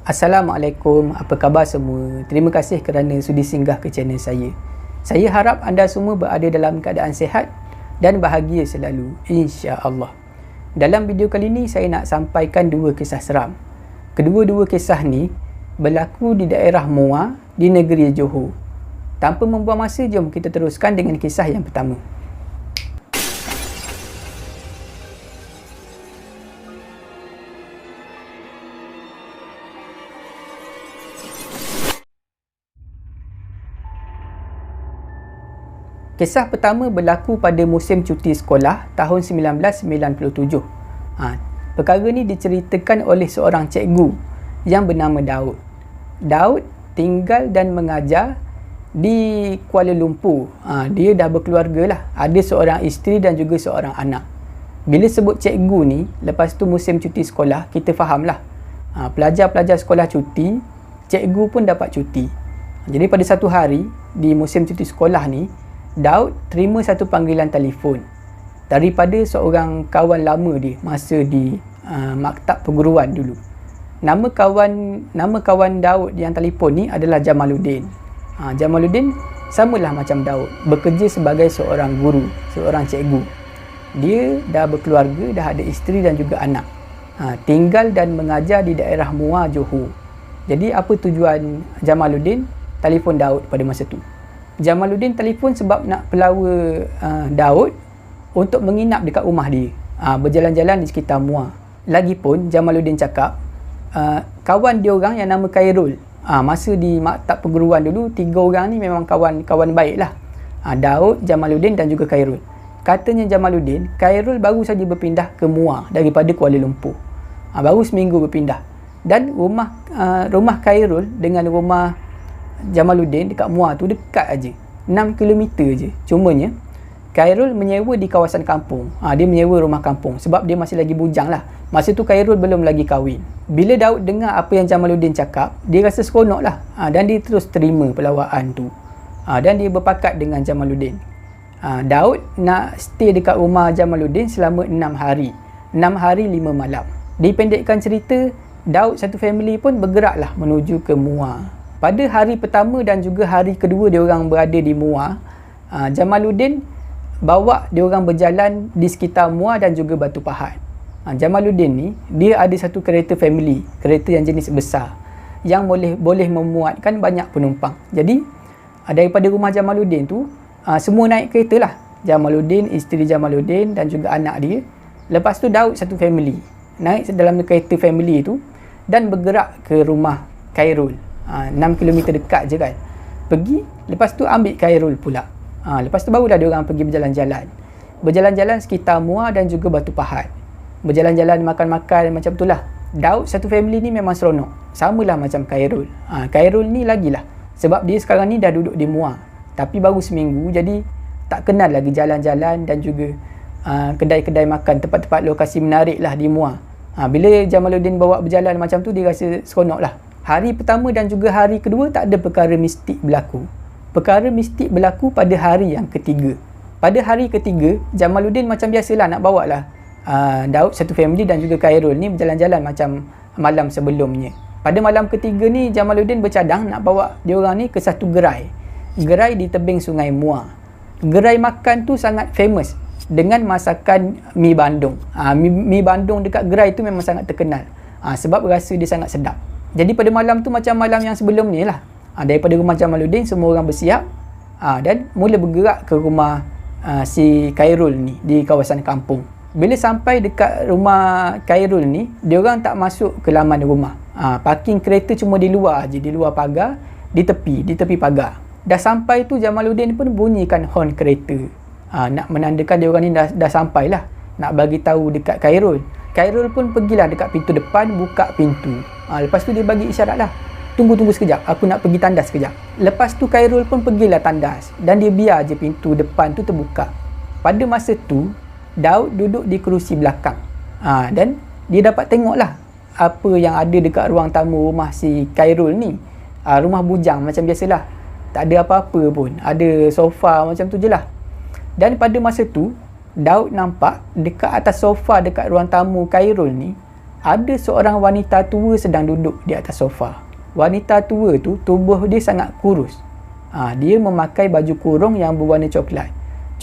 Assalamualaikum, apa khabar semua? Terima kasih kerana sudi singgah ke channel saya. Saya harap anda semua berada dalam keadaan sihat dan bahagia selalu, insya-Allah. Dalam video kali ini saya nak sampaikan dua kisah seram. Kedua-dua kisah ni berlaku di daerah Muar di negeri Johor. Tanpa membuang masa, jom kita teruskan dengan kisah yang pertama. Kisah pertama berlaku pada musim cuti sekolah tahun 1997. Perkara ni diceritakan oleh seorang cikgu yang bernama Daud. Daud tinggal dan mengajar di Kuala Lumpur. Dia dah berkeluarga lah. Ada seorang isteri dan juga seorang anak. Bila sebut cikgu ni, lepas tu musim cuti sekolah, kita faham lah. Pelajar-pelajar sekolah cuti, cikgu pun dapat cuti. Jadi pada satu hari, di musim cuti sekolah ni, Daud terima satu panggilan telefon daripada seorang kawan lama dia masa di maktab perguruan dulu. Nama kawan Daud yang telefon ni adalah Jamaluddin. Jamaluddin samalah macam Daud, bekerja sebagai seorang guru, seorang cikgu. Dia dah berkeluarga, dah ada isteri dan juga anak. Tinggal dan mengajar di daerah Muar, Johor. Jadi apa tujuan Jamaluddin telefon Daud pada masa tu? Jamaluddin telefon sebab nak pelawa Daud untuk menginap dekat rumah dia, berjalan-jalan di sekitar Muar. Lagipun Jamaluddin cakap kawan dia orang yang nama Khairul, masa di maktab perguruan dulu, tiga orang ni memang kawan baik lah, Daud, Jamaluddin dan juga Khairul. Katanya Jamaluddin, Khairul baru saja berpindah ke Muar daripada Kuala Lumpur, baru seminggu berpindah. Dan rumah Khairul dengan rumah Jamaluddin dekat Muar tu dekat aja, 6 km je. Cumanya Khairul menyewa di kawasan kampung. Dia menyewa rumah kampung sebab dia masih lagi bujang lah. Masa tu Khairul belum lagi kahwin. Bila Daud dengar apa yang Jamaluddin cakap, dia rasa seronok lah, dan dia terus terima pelawaan tu. Dan dia berpakat dengan Jamaluddin. Daud nak stay dekat rumah Jamaluddin selama 6 hari. 6 hari 5 malam. Dipendekkan cerita, Daud satu family pun bergeraklah menuju ke Muar. Pada hari pertama dan juga hari kedua dia orang berada di Muar, Jamaluddin bawa dia orang berjalan di sekitar Muar dan juga Batu Pahat. Jamaluddin ni, dia ada satu kereta family, kereta yang jenis besar, yang boleh memuatkan banyak penumpang. Jadi daripada rumah Jamaluddin tu, semua naik kereta lah. Jamaluddin, isteri Jamaluddin dan juga anak dia. Lepas tu Daud satu family naik dalam kereta family tu dan bergerak ke rumah Khairul. 6 km dekat je kan. Pergi, lepas tu ambil Khairul pula. Lepas tu barulah dia orang pergi berjalan-jalan. Berjalan-jalan sekitar Muar dan juga Batu Pahat. Berjalan-jalan, makan-makan macam tu lah. Daud satu family ni memang seronok. Samalah macam Khairul. Khairul ni lagilah. Sebab dia sekarang ni dah duduk di Muar. Tapi baru seminggu, jadi tak kenal lagi jalan-jalan dan juga kedai-kedai makan, tempat-tempat lokasi menarik lah di Muar. Bila Jamaluddin bawa berjalan macam tu, dia rasa seronok lah. Hari pertama dan juga hari kedua tak ada perkara mistik berlaku. Perkara mistik berlaku pada hari yang ketiga. Pada hari ketiga, Jamaluddin macam biasalah nak bawa lah Daud satu family dan juga Khairul ni berjalan-jalan macam malam sebelumnya. Pada malam ketiga ni, Jamaluddin bercadang nak bawa dia orang ni ke satu gerai. Gerai di tebing Sungai Muar. Gerai makan tu sangat famous dengan masakan mi bandung. Mi bandung dekat gerai tu memang sangat terkenal, sebab rasa dia sangat sedap. Jadi pada malam tu macam malam yang sebelum ni lah, daripada rumah Jamaluddin semua orang bersiap dan mula bergerak ke rumah si Khairul ni di kawasan kampung. Bila sampai dekat rumah Khairul ni, dia orang tak masuk ke laman rumah. Parking kereta cuma di luar je, di luar pagar, di tepi pagar. Dah sampai tu Jamaluddin pun bunyikan horn kereta, nak menandakan dia orang ni dah sampai lah, nak bagi tahu dekat Khairul. Khairul pun pergilah dekat pintu depan, buka pintu. Lepas tu dia bagi isyarat lah, tunggu sekejap, aku nak pergi tandas sekejap. Lepas tu Khairul pun pergilah tandas dan dia biar je pintu depan tu terbuka. Pada masa tu Daud duduk di kerusi belakang, dan dia dapat tengok lah apa yang ada dekat ruang tamu rumah si Khairul ni. Rumah bujang macam biasalah, tak ada apa-apa pun, ada sofa macam tu je lah. Dan pada masa tu Daud nampak dekat atas sofa dekat ruang tamu Khairul ni Ada seorang wanita tua sedang duduk di atas sofa. Wanita tua tu tubuh dia sangat kurus. Dia memakai baju kurung yang berwarna coklat.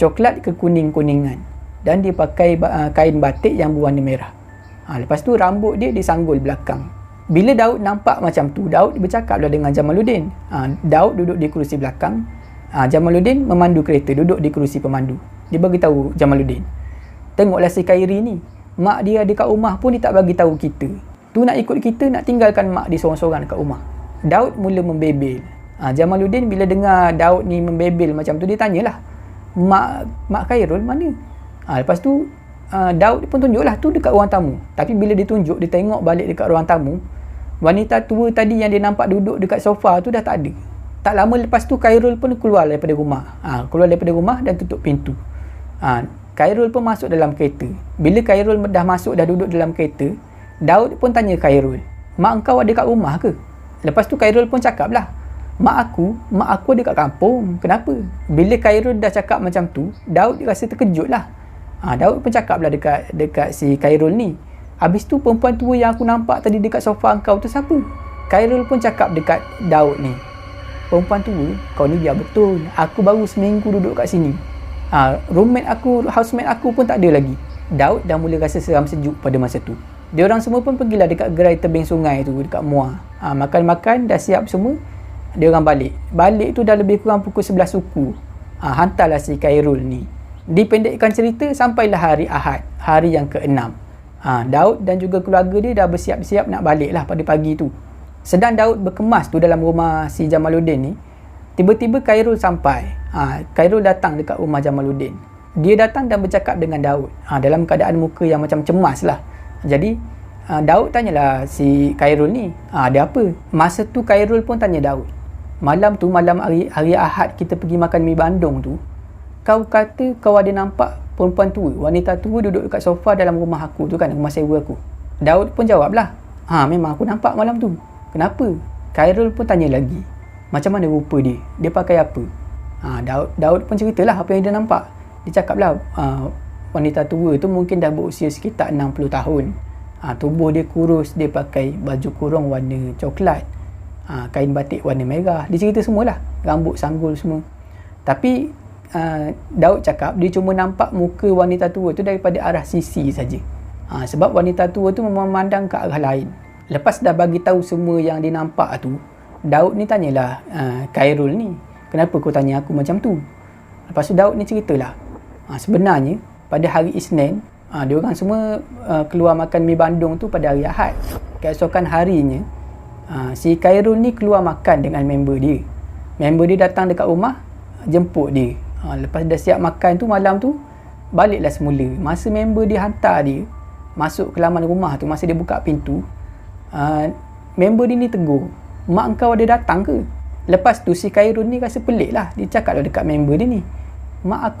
Coklat kekuning-kuningan. Dan dia pakai kain batik yang berwarna merah. Lepas tu rambut dia disanggul belakang. Bila Daud nampak macam tu, Daud bercakaplah dengan Jamaluddin. Daud duduk di kerusi belakang. Jamaluddin memandu kereta, duduk di kerusi pemandu. Dia bagi tahu Jamaluddin, tengoklah si Khairi ni, mak dia ada kat rumah pun dia tak bagi tahu kita. Tu nak ikut kita, nak tinggalkan mak dia seorang-seorang dekat rumah. Daud mula membebel. Jamaluddin bila dengar Daud ni membebel macam tu, dia tanyalah, mak Khairul mana? Lepas tu Daud pun tunjuklah tu dekat ruang tamu. Tapi bila dia tunjuk, dia tengok balik dekat ruang tamu, wanita tua tadi yang dia nampak duduk dekat sofa tu dah tak ada. Tak lama lepas tu Khairul pun keluar daripada rumah. Keluar daripada rumah dan tutup pintu. Khairul pun masuk dalam kereta. Bila Khairul dah masuk, dah duduk dalam kereta, Daud pun tanya Khairul, mak engkau ada kat rumah ke? Lepas tu Khairul pun cakap lah, mak aku ada kat kampung. Kenapa? Bila Khairul dah cakap macam tu, Daud rasa terkejut lah. Daud pun cakap lah dekat si Khairul ni, habis tu perempuan tua yang aku nampak tadi dekat sofa engkau tu siapa? Khairul pun cakap dekat Daud ni, perempuan tua, kau ni biar betul. Aku baru seminggu duduk kat sini. Housemate aku pun tak ada lagi. Daud dah mula rasa seram sejuk pada masa tu. Diorang semua pun pergilah dekat gerai tebing sungai tu, dekat Muar. Makan-makan, dah siap semua. Diorang balik. Balik tu dah lebih kurang pukul 11 suku. Hantarlah si Khairul ni. Dipendekkan cerita, sampailah hari Ahad, hari yang ke-6. Daud dan juga keluarga dia dah bersiap-siap nak balik lah pada pagi tu. Sedang Daud berkemas tu dalam rumah si Jamaluddin ni, tiba-tiba Khairul sampai. Khairul datang dekat rumah Jamaluddin. Dia datang dan bercakap dengan Daud dalam keadaan muka yang macam cemas lah. Jadi Daud tanyalah si Khairul ni, ada apa? Masa tu Khairul pun tanya Daud, malam tu, malam hari Ahad kita pergi makan mi bandung tu, kau kata kau ada nampak perempuan tua, wanita tua duduk dekat sofa dalam rumah aku tu kan, rumah sewa aku. Daud pun jawablah, memang aku nampak malam tu. Kenapa? Khairul pun tanya lagi, macam mana rupa dia? Dia pakai apa? Daud pun ceritalah apa yang dia nampak. Dia cakaplah, wanita tua tu mungkin dah berusia sekitar 60 tahun. Tubuh dia kurus, dia pakai baju kurung warna coklat, kain batik warna merah. Dia cerita semualah, rambut sanggul semua. Tapi Daud cakap dia cuma nampak muka wanita tua tu daripada arah sisi saja. Sebab wanita tua tu memandang ke arah lain. Lepas dah bagi tahu semua yang dia nampak tu, Daud ni tanyalah Khairul ni, kenapa kau tanya aku macam tu? Lepas tu Daud ni ceritalah, sebenarnya pada hari Isnin, diorang semua keluar makan mi bandung tu pada hari Ahad. Keesokan harinya, si Khairul ni keluar makan dengan member dia. Member dia datang dekat rumah, jemput dia. Lepas dah siap makan tu, malam tu baliklah semula. Masa member dia hantar dia masuk ke laman rumah tu, masa dia buka pintu, member dia ni tegur, mak engkau ada datang ke? Lepas tu si Khairul ni rasa pelik lah. Dia cakap lah dekat member dia ni, mak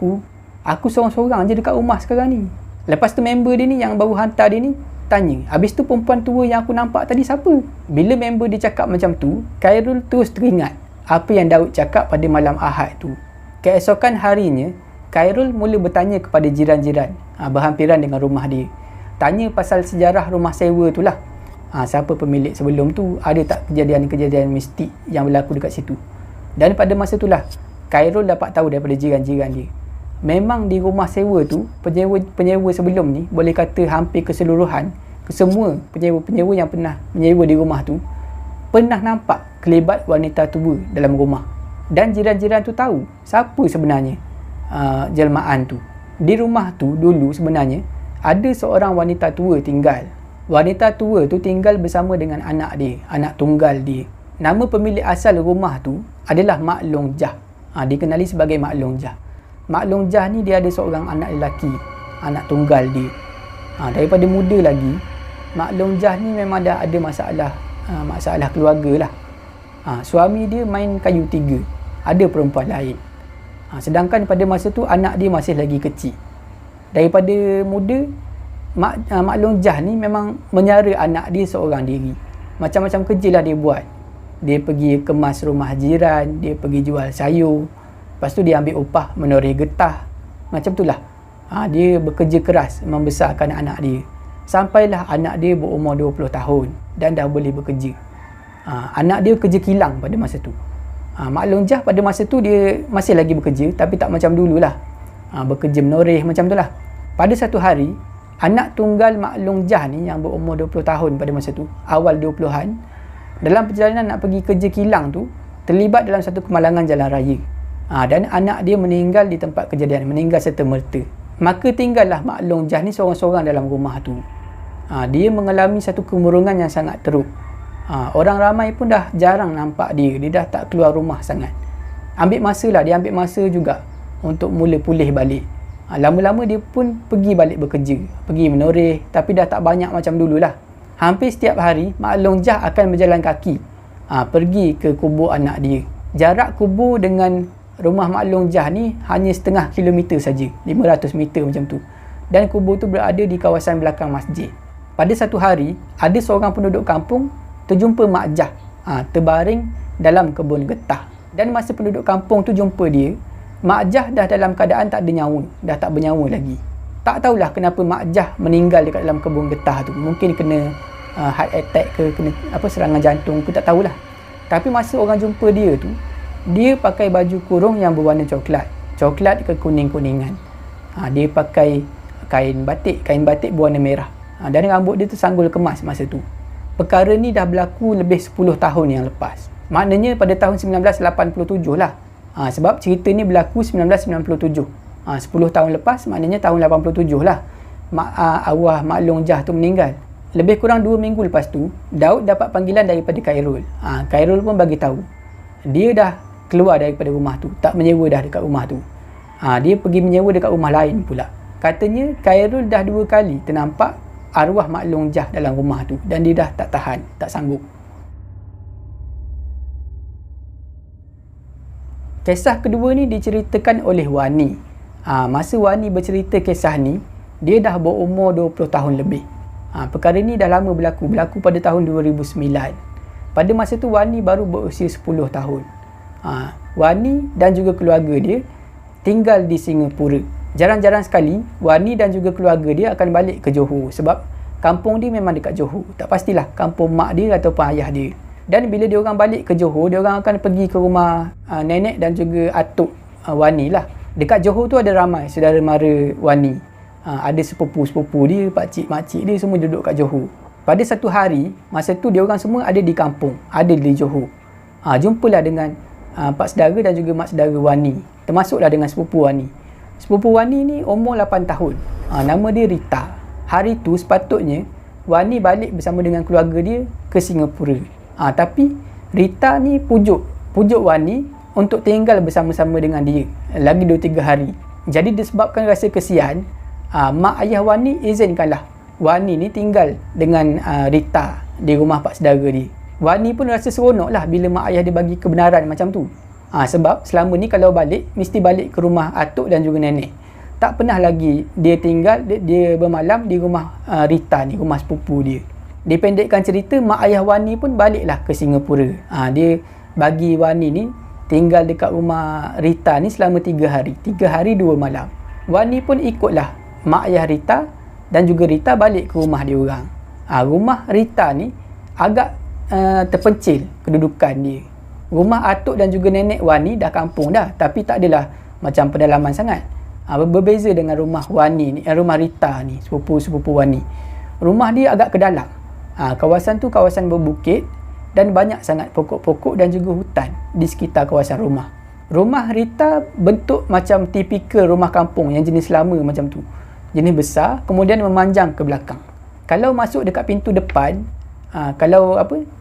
aku seorang-seorang je dekat rumah sekarang ni. Lepas tu member dia ni yang baru hantar dia ni tanya, habis tu perempuan tua yang aku nampak tadi siapa? Bila member dia cakap macam tu, Khairul terus teringat apa yang Daud cakap pada malam Ahad tu. Keesokan harinya, Khairul mula bertanya kepada jiran-jiran berhampiran dengan rumah dia. Tanya pasal sejarah rumah sewa tu lah. Siapa pemilik sebelum tu, ada tak kejadian-kejadian mistik yang berlaku dekat situ. Dan pada masa tu lah, Khairul dapat tahu daripada jiran-jiran dia, memang di rumah sewa tu, penyewa sebelum ni, boleh kata hampir keseluruhan, kesemua penyewa yang pernah menyewa di rumah tu, pernah nampak kelibat wanita tua dalam rumah. Dan jiran-jiran tu tahu siapa sebenarnya jelmaan tu. Di rumah tu dulu sebenarnya ada seorang wanita tua tinggal. Wanita tua tu tinggal bersama dengan anak dia, anak tunggal dia. Nama pemilik asal rumah tu adalah Mak Long Jah. Dikenali sebagai Mak Long Jah. Mak Long Jah ni dia ada seorang anak lelaki, anak tunggal dia. Daripada muda lagi, Mak Long Jah ni memang dah ada masalah keluarga lah. Suami dia main kayu tiga, ada perempuan lain. Sedangkan pada masa tu anak dia masih lagi kecil. Daripada muda, Mak Long Jah ni memang menyara anak dia seorang diri. Macam-macam kerja lah dia buat. Dia pergi kemas rumah jiran, dia pergi jual sayur, lepas tu dia ambil upah menoreh getah. Macam tu lah. Dia bekerja keras membesarkan anak dia. Sampailah anak dia berumur 20 tahun dan dah boleh bekerja. Anak dia kerja kilang pada masa tu. Mak Long Jah pada masa tu dia masih lagi bekerja, tapi tak macam dululah. Bekerja menoreh macam tu lah. Pada satu hari, anak tunggal Mak Long Jah ni yang berumur 20 tahun pada masa tu, awal 20-an, dalam perjalanan nak pergi kerja kilang tu, terlibat dalam satu kemalangan jalan raya. Dan anak dia meninggal di tempat kejadian, meninggal serta-merta. Maka tinggallah Mak Long Jah ni seorang-seorang dalam rumah tu. Dia mengalami satu kemurungan yang sangat teruk. Orang ramai pun dah jarang nampak dia. Dia dah tak keluar rumah sangat. Dia ambil masa juga untuk mula pulih balik. Lama-lama dia pun pergi balik bekerja, pergi menoreh, tapi dah tak banyak macam dululah. Hampir setiap hari Mak Long Jah akan berjalan kaki pergi ke kubur anak dia. Jarak kubur dengan rumah Mak Long Jah ni hanya setengah kilometer saja, 500 meter macam tu. Dan kubur tu berada di kawasan belakang masjid. Pada satu hari, ada seorang penduduk kampung terjumpa Mak Jah terbaring dalam kebun getah. Dan masa penduduk kampung tu jumpa dia, Mak Jah dah dalam keadaan tak ada nyawa, dah tak bernyawa lagi. Tak tahulah kenapa Mak Jah meninggal dekat dalam kebun getah tu. Mungkin kena heart attack ke, kena serangan jantung ke, tak tahulah. Tapi masa orang jumpa dia tu, dia pakai baju kurung yang berwarna coklat ke kuning-kuningan. Dia pakai kain batik berwarna merah. Dan rambut dia tu sanggul kemas masa tu. Perkara ni dah berlaku lebih 10 tahun yang lepas. Maknanya pada tahun 1987 lah. Sebab cerita ni berlaku 1997. 10 tahun lepas, maknanya tahun 87 lah arwah Mak Long Jah tu meninggal. Lebih kurang 2 minggu lepas tu, Daud dapat panggilan daripada Khairul. Khairul pun bagi tahu dia dah keluar daripada rumah tu, tak menyewa dah dekat rumah tu. Dia pergi menyewa dekat rumah lain pula. Katanya Khairul dah 2 kali ternampak arwah Mak Long Jah dalam rumah tu, dan dia dah tak tahan, tak sanggup. Kisah kedua ni diceritakan oleh Wani. Masa Wani bercerita kisah ni, dia dah berumur 20 tahun lebih. Perkara ni dah lama berlaku pada tahun 2009. Pada masa tu Wani baru berusia 10 tahun. Wani dan juga keluarga dia tinggal di Singapura. Jarang-jarang sekali Wani dan juga keluarga dia akan balik ke Johor, sebab kampung dia memang dekat Johor. Tak pastilah kampung mak dia ataupun ayah dia. Dan bila dia orang balik ke Johor, dia orang akan pergi ke rumah nenek dan juga atuk Wani lah. Dekat Johor tu ada ramai saudara mara Wani. Ada sepupu-sepupu dia, pakcik, makcik dia semua duduk kat Johor. Pada satu hari, masa tu dia orang semua ada di kampung, ada di Johor. Jumpalah dengan pak saudara dan juga mak saudara Wani. Termasuklah dengan sepupu Wani. Sepupu Wani ni umur 8 tahun. Nama dia Rita. Hari tu sepatutnya Wani balik bersama dengan keluarga dia ke Singapura. Tapi Rita ni pujuk Wani untuk tinggal bersama-sama dengan dia lagi 2-3 hari. Jadi disebabkan rasa kesian, mak ayah Wani izinkanlah Wani ni tinggal dengan Rita di rumah pak saudara dia. Wani pun rasa seronok lah bila mak ayah dia bagi kebenaran macam tu. Sebab selama ni kalau balik, mesti balik ke rumah atuk dan juga nenek. Tak pernah lagi dia tinggal, dia bermalam di rumah Rita ni, rumah sepupu dia. Dipendekkan cerita, mak ayah Wani pun baliklah ke Singapura. Dia bagi Wani ni tinggal dekat rumah Rita ni selama 3 hari. 3 hari 2 malam. Wani pun ikutlah mak ayah Rita dan juga Rita balik ke rumah dia orang. Rumah Rita ni agak terpencil kedudukan dia. Rumah atuk dan juga nenek Wani dah kampung dah, tapi tak adalah macam pedalaman sangat. Berbeza dengan rumah Wani ni, rumah Rita ni, sepupu-sepupu Wani. Rumah dia agak ke dalam. Kawasan tu kawasan berbukit dan banyak sangat pokok-pokok dan juga hutan di sekitar kawasan rumah. Rumah Rita bentuk macam tipikal rumah kampung yang jenis lama macam tu. Jenis besar, kemudian memanjang ke belakang. Kalau masuk dekat pintu depan,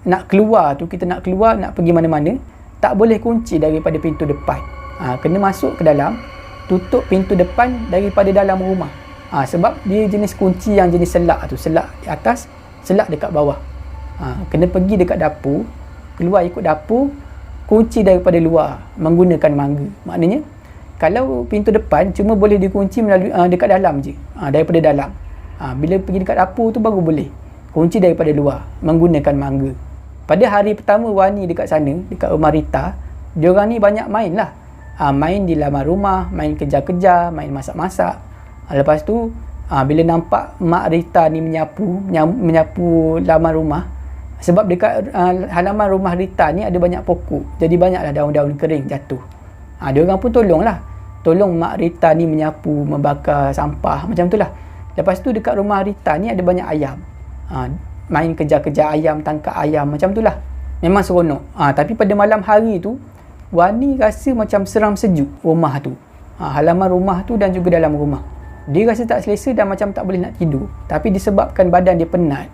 nak keluar tu, kita nak keluar, nak pergi mana-mana, tak boleh kunci daripada pintu depan. Kena masuk ke dalam, tutup pintu depan daripada dalam rumah. Sebab dia jenis kunci yang jenis selak tu, selak di atas, selak dekat bawah. Kena pergi dekat dapur, keluar ikut dapur, kunci daripada luar menggunakan mangga. Maknanya kalau pintu depan cuma boleh dikunci melalui dekat dalam je, daripada dalam. Bila pergi dekat dapur tu baru boleh kunci daripada luar menggunakan mangga. Pada hari pertama Wani dekat sana, dekat rumah Rita, diorang ni banyak main lah. Main di laman rumah, main kejar-kejar, main masak-masak. Lepas tu Bila nampak Mak Rita ni menyapu laman rumah, sebab dekat halaman rumah Rita ni ada banyak pokok, jadi banyaklah daun-daun kering jatuh. Dia orang pun tolong Mak Rita ni menyapu, membakar sampah macam tu lah. Lepas tu dekat rumah Rita ni ada banyak ayam, main kejar-kejar ayam, tangkap ayam macam tu lah. Memang seronok. Tapi pada malam hari tu, Wani rasa macam seram sejuk rumah tu, halaman rumah tu dan juga dalam rumah. Dia rasa tak selesa dan macam tak boleh nak tidur. Tapi disebabkan badan dia penat,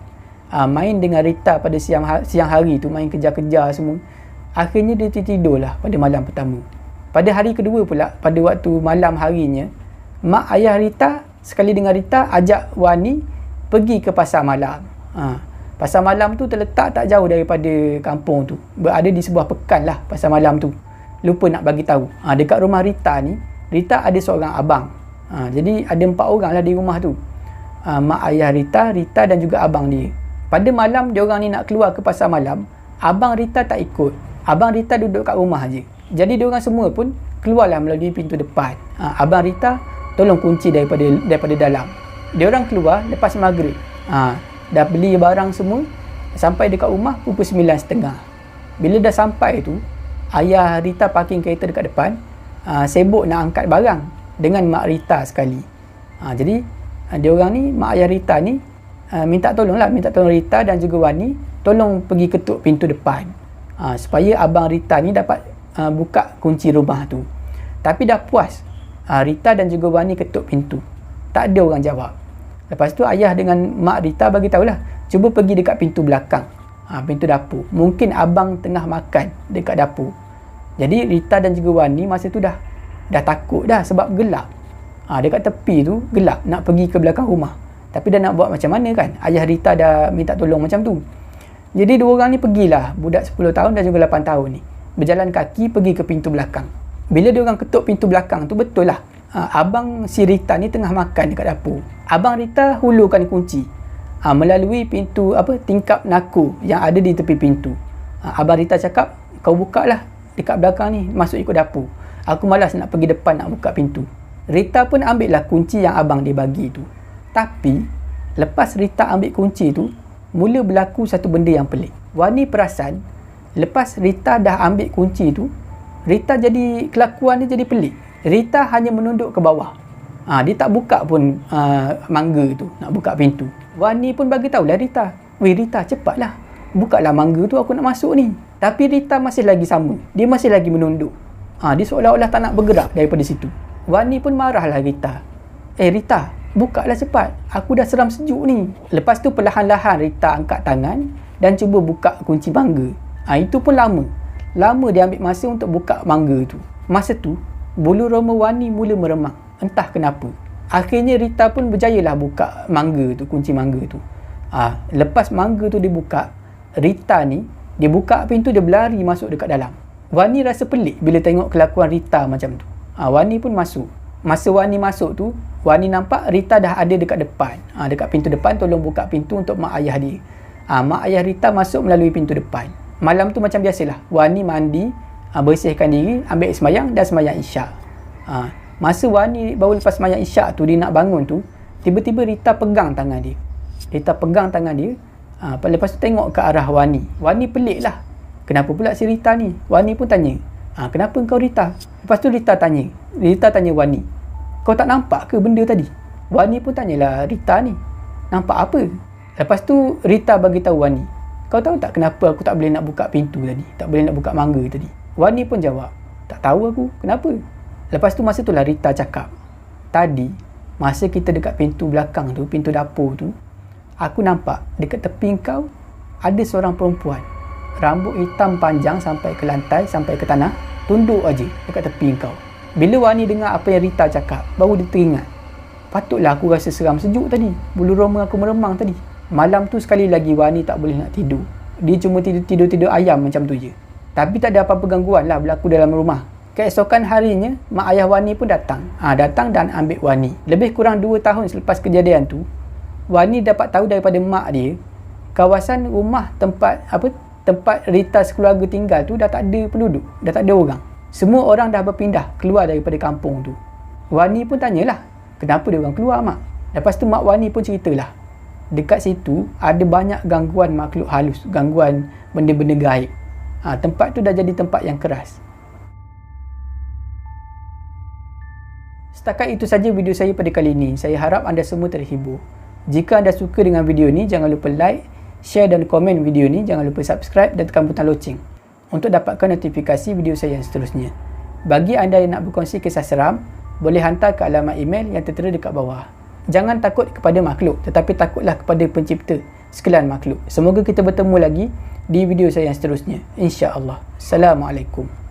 main dengan Rita pada siang hari tu, main kejar-kejar semua, akhirnya dia tertidurlah pada malam pertama. Pada hari kedua pula, pada waktu malam harinya, mak ayah Rita sekali dengan Rita ajak Wani pergi ke pasar malam. Pasar malam tu terletak tak jauh daripada kampung tu, berada di sebuah pekan lah pasar malam tu. Lupa nak bagi tahu, dekat rumah Rita ni, Rita ada seorang abang. Jadi ada 4 orang lah di rumah tu, mak ayah Rita dan juga abang dia. Pada malam diorang ni nak keluar ke pasar malam, abang Rita tak ikut. Abang Rita duduk kat rumah je. Jadi diorang semua pun keluarlah melalui pintu depan. Abang Rita tolong kunci daripada dalam. Diorang keluar lepas maghrib. Dah beli barang semua, sampai dekat rumah pukul 9.30. Bila dah sampai tu, ayah Rita parking kereta dekat depan, sibuk nak angkat barang dengan Mak Rita sekali. Jadi diorang ni, mak ayah Rita ni, minta tolong Rita dan juga Wani tolong pergi ketuk pintu depan, supaya abang Rita ni dapat buka kunci rumah tu. Tapi dah puas Rita dan juga Wani ketuk pintu, tak ada orang jawab. Lepas tu ayah dengan mak Rita bagi tahulah, cuba pergi dekat pintu belakang, pintu dapur. Mungkin abang tengah makan dekat dapur. Jadi Rita dan juga Wani masa tu dah takut dah sebab gelap. Dekat tepi tu gelap, nak pergi ke belakang rumah. Tapi dah nak buat macam mana kan? Ayah Rita dah minta tolong macam tu. Jadi 2 orang ni pergilah, budak 10 tahun dan juga 8 tahun ni, berjalan kaki pergi ke pintu belakang. Bila dia orang ketuk pintu belakang tu, betul lah, abang si Rita ni tengah makan dekat dapur. Abang Rita hulurkan kunci melalui pintu tingkap naku yang ada di tepi pintu. Abang Rita cakap, kau buka lah dekat belakang ni, masuk ikut dapur. Aku malas nak pergi depan nak buka pintu. Rita pun ambil lah kunci yang abang dia bagi tu. Tapi lepas Rita ambil kunci tu, mula berlaku satu benda yang pelik. Wani perasan lepas Rita dah ambil kunci tu, Rita jadi, kelakuan dia jadi pelik. Rita hanya menunduk ke bawah. Dia tak buka pun mangga tu, nak buka pintu. Wani pun bagi tahulah Rita, "Weh Rita, cepatlah, bukalah mangga tu, aku nak masuk ni." Tapi Rita masih lagi sama, dia masih lagi menunduk. Dia seolah-olah tak nak bergerak daripada situ. Wani pun marahlah Rita. Rita, bukalah cepat, aku dah seram sejuk ni." Lepas tu perlahan-lahan Rita angkat tangan dan cuba buka kunci mangga. Itu pun lama dia ambil masa untuk buka mangga tu. Masa tu bulu roma Wani mula meremang, entah kenapa. Akhirnya Rita pun berjayalah buka mangga tu, kunci mangga tu. Lepas mangga tu dibuka, Rita ni dia buka pintu, dia berlari masuk dekat dalam. Wani rasa pelik bila tengok kelakuan Rita macam tu. Wani pun masuk. Masa Wani masuk tu, Wani nampak Rita dah ada dekat depan. Dekat pintu depan, tolong buka pintu untuk mak ayah dia. Mak ayah Rita masuk melalui pintu depan. Malam tu macam biasalah, Wani mandi, bersihkan diri, ambil sembahyang dan sembahyang isyak. Masa Wani baru lepas sembahyang isyak tu, dia nak bangun tu, tiba-tiba Rita pegang tangan dia. Lepas tu tengok ke arah Wani. Wani pelik lah, kenapa pula si Rita ni? Wani pun tanya, kenapa kau Rita? Lepas tu Rita tanya Wani, kau tak nampak ke benda tadi? Wani pun tanyalah Rita ni, nampak apa? Lepas tu Rita bagi tahu Wani, kau tahu tak kenapa aku tak boleh nak buka pintu tadi? Tak boleh nak buka mangga tadi? Wani pun jawab, tak tahu aku, kenapa? Lepas tu masa tu lah Rita cakap, tadi masa kita dekat pintu belakang tu, pintu dapur tu, aku nampak dekat tepi kau ada seorang perempuan, rambut hitam panjang sampai ke lantai, sampai ke tanah, tunduk aja dekat tepi kau. Bila Wani dengar apa yang Rita cakap, baru dia teringat, patutlah aku rasa seram sejuk tadi, bulu roma aku meremang tadi. Malam tu sekali lagi Wani tak boleh nak tidur. Dia cuma tidur ayam macam tu je. Tapi tak ada apa-apa gangguan lah berlaku dalam rumah. Keesokan harinya, mak ayah Wani pun datang. Datang dan ambil Wani. Lebih kurang 2 tahun selepas kejadian tu, Wani dapat tahu daripada mak dia, kawasan rumah tempat Rita sekeluarga tinggal tu dah tak ada penduduk, dah tak ada orang. Semua orang dah berpindah keluar daripada kampung tu. Wani pun tanyalah, kenapa dia orang keluar mak? Lepas tu Mak Wani pun ceritalah, dekat situ ada banyak gangguan makhluk halus, gangguan benda-benda gaib. Tempat tu dah jadi tempat yang keras. Setakat itu saja video saya pada kali ini. Saya harap anda semua terhibur. Jika anda suka dengan video ni, jangan lupa like, share dan komen video ni. Jangan lupa subscribe dan tekan butang loceng untuk dapatkan notifikasi video saya yang seterusnya. Bagi anda yang nak berkongsi kisah seram, boleh hantar ke alamat email yang tertera dekat bawah. Jangan takut kepada makhluk, tetapi takutlah kepada pencipta sekalian makhluk. Semoga kita bertemu lagi di video saya yang seterusnya, insya-Allah. Assalamualaikum.